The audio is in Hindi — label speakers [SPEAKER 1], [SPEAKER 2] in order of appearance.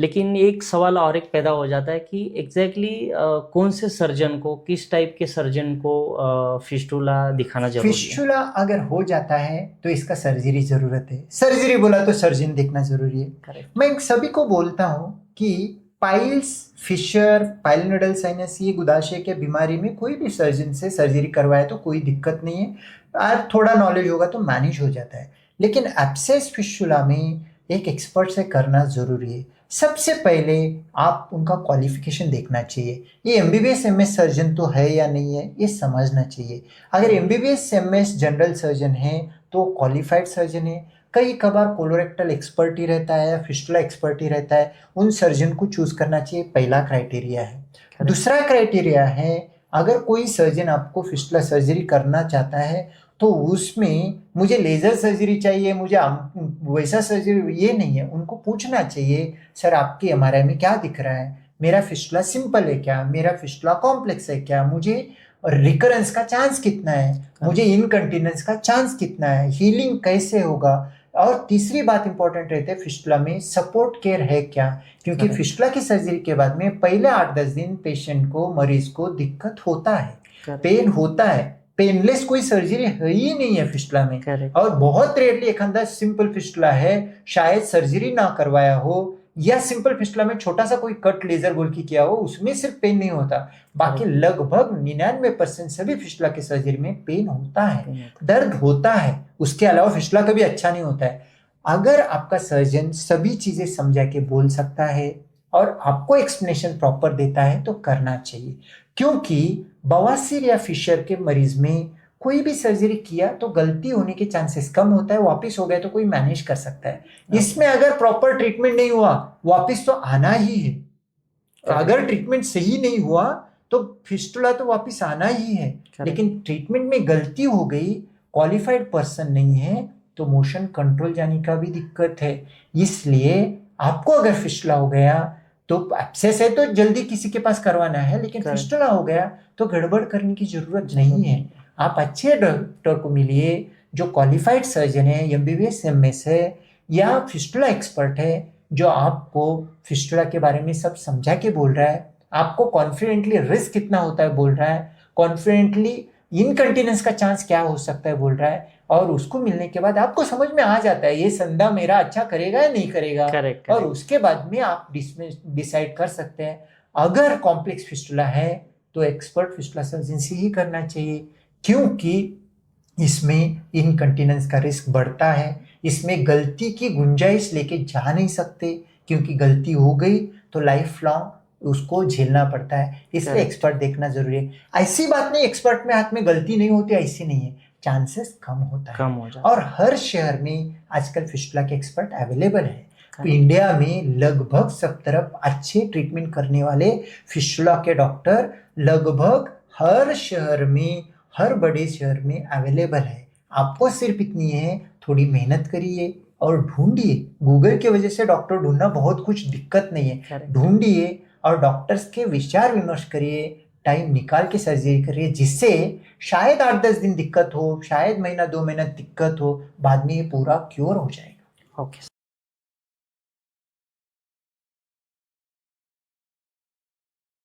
[SPEAKER 1] लेकिन एक सवाल और एक पैदा हो जाता है कि एग्जैक्टली कौन से सर्जन को, किस टाइप के सर्जन को फिस्टुला दिखाना जरूरी है?
[SPEAKER 2] फिस्टुला अगर हो जाता है तो इसका सर्जरी जरूरत है। सर्जरी बोला तो सर्जन देखना जरूरी है।
[SPEAKER 1] करेक्ट।
[SPEAKER 2] मैं सभी को बोलता हूँ कि पाइल्स, फिशर, पाइलोनोडल साइनस, ये गुदाशय के बीमारी में कोई भी सर्जन से सर्जरी करवाए तो कोई दिक्कत नहीं है। और थोड़ा नॉलेज होगा तो मैनेज हो जाता है। लेकिन एब्सेस फिस्टुला में एक एक्सपर्ट से करना जरूरी है। सबसे पहले आप उनका क्वालिफिकेशन देखना चाहिए। ये एमबीबीएस एमएस सर्जन तो है या नहीं है, ये समझना चाहिए। अगर एमबीबीएस एमएस जनरल सर्जन है तो क्वालिफाइड सर्जन है। कई कबार कोलोरेक्टल एक्सपर्ट ही रहता है या फिस्टुला एक्सपर्ट ही रहता है, उन सर्जन को चूज करना चाहिए। पहला क्राइटेरिया है। दूसरा क्राइटेरिया है, अगर कोई सर्जन आपको फिस्टुला सर्जरी करना चाहता है तो उसमें मुझे लेजर सर्जरी चाहिए, मुझे वैसा सर्जरी, ये नहीं है। उनको पूछना चाहिए, सर आपकी एमआरआई में क्या दिख रहा है, मेरा फिस्टुला सिंपल है क्या, मेरा फिस्टुला कॉम्प्लेक्स है क्या, मुझे रिकरेंस का चांस कितना है, मुझे इनकंटिनेंस का चांस कितना है, हीलिंग कैसे होगा। और तीसरी बात इंपॉर्टेंट रहती है, फिस्टुला में सपोर्ट केयर है क्या, क्योंकि फिस्टुला की सर्जरी के बाद में पहले 8-10 दिन पेशेंट को, मरीज को दिक्कत होता है, पेन होता है। पेनलेस कोई सर्जरी है ही नहीं है फिस्टुला में।
[SPEAKER 1] Correct.
[SPEAKER 2] और बहुत रेयरली एक अंदर सिंपल फिस्टुला है, शायद सर्जरी ना करवाया हो, या सिंपल फिस्टुला में छोटा सा कोई कट लेजर बोल के किया हो, उसमें सिर्फ पेन नहीं होता। बाकी लगभग 99% सभी फिस्टुला की सर्जरी में पेन होता है, दर्द होता है। उसके अलावा फिस्टुला कभी अच्छा नहीं होता है। अगर आपका सर्जन सभी चीजें समझा के बोल सकता है और आपको एक्सप्लेनेशन प्रॉपर देता है तो करना चाहिए। क्योंकि बवासीर या फिशर के मरीज में कोई भी सर्जरी किया तो गलती होने के चांसेस कम होता है, वापस हो गया तो कोई मैनेज कर सकता है। इसमें अगर प्रॉपर ट्रीटमेंट नहीं हुआ, वापस तो आना ही है। अगर ट्रीटमेंट सही नहीं हुआ तो फिस्टुला तो वापस आना ही है। लेकिन ट्रीटमेंट में गलती हो गई, क्वालिफाइड पर्सन नहीं है, तो मोशन कंट्रोल जाने का भी दिक्कत है। इसलिए आपको अगर फिस्टुला हो गया तो एब्सेस है तो जल्दी किसी के पास करवाना है, लेकिन फिस्टुला हो गया तो गड़बड़ करने की जरूरत नहीं है। आप अच्छे डॉक्टर को मिलिए जो क्वालिफाइड सर्जन है, एमबीबीएस एमएस है या फिस्टुला एक्सपर्ट है, जो आपको फिस्टुला के बारे में सब समझा के बोल रहा है, आपको कॉन्फिडेंटली रिस्क कितना होता है बोल रहा है, कॉन्फिडेंटली इनकंटिनेंस का चांस क्या हो सकता है बोल रहा है। और उसको मिलने के बाद आपको समझ में आ जाता है ये संदा मेरा अच्छा करेगा या नहीं करेगा। और उसके बाद में आप डिसाइड कर सकते हैं। अगर कॉम्प्लेक्स फिस्टुला है तो एक्सपर्ट फिस्टुला सर्जन से ही करना चाहिए, क्योंकि इसमें इनकंटिनेंस का रिस्क बढ़ता है। इसमें गलती की गुंजाइश लेके जा नहीं सकते, क्योंकि गलती हो गई तो लाइफ लॉन्ग उसको झेलना पड़ता है। इसलिए एक्सपर्ट देखना जरूरी है। ऐसी बात नहीं एक्सपर्ट में हाथ में गलती नहीं होती, ऐसी नहीं है, चांसेस कम होता है। और हर शहर में आजकल फिस्टुला के एक्सपर्ट अवेलेबल है। तो इंडिया में लगभग सब तरफ अच्छे ट्रीटमेंट करने वाले फिस्टुला के डॉक्टर लगभग हर शहर में, हर बड़े शहर में अवेलेबल है। आपको सिर्फ इतनी है, थोड़ी मेहनत करिए और ढूंढिए। गूगल की वजह से डॉक्टर ढूंढना बहुत कुछ दिक्कत नहीं है। ढूंढिए और डॉक्टर्स के विचार विमर्श करिए, टाइम निकाल के सर्जरी करिए, जिससे शायद 8-10 दिन दिक्कत हो, शायद महीना 2 महीना दिक्कत हो, बाद में ये पूरा क्योर हो जाएगा।
[SPEAKER 1] ओके।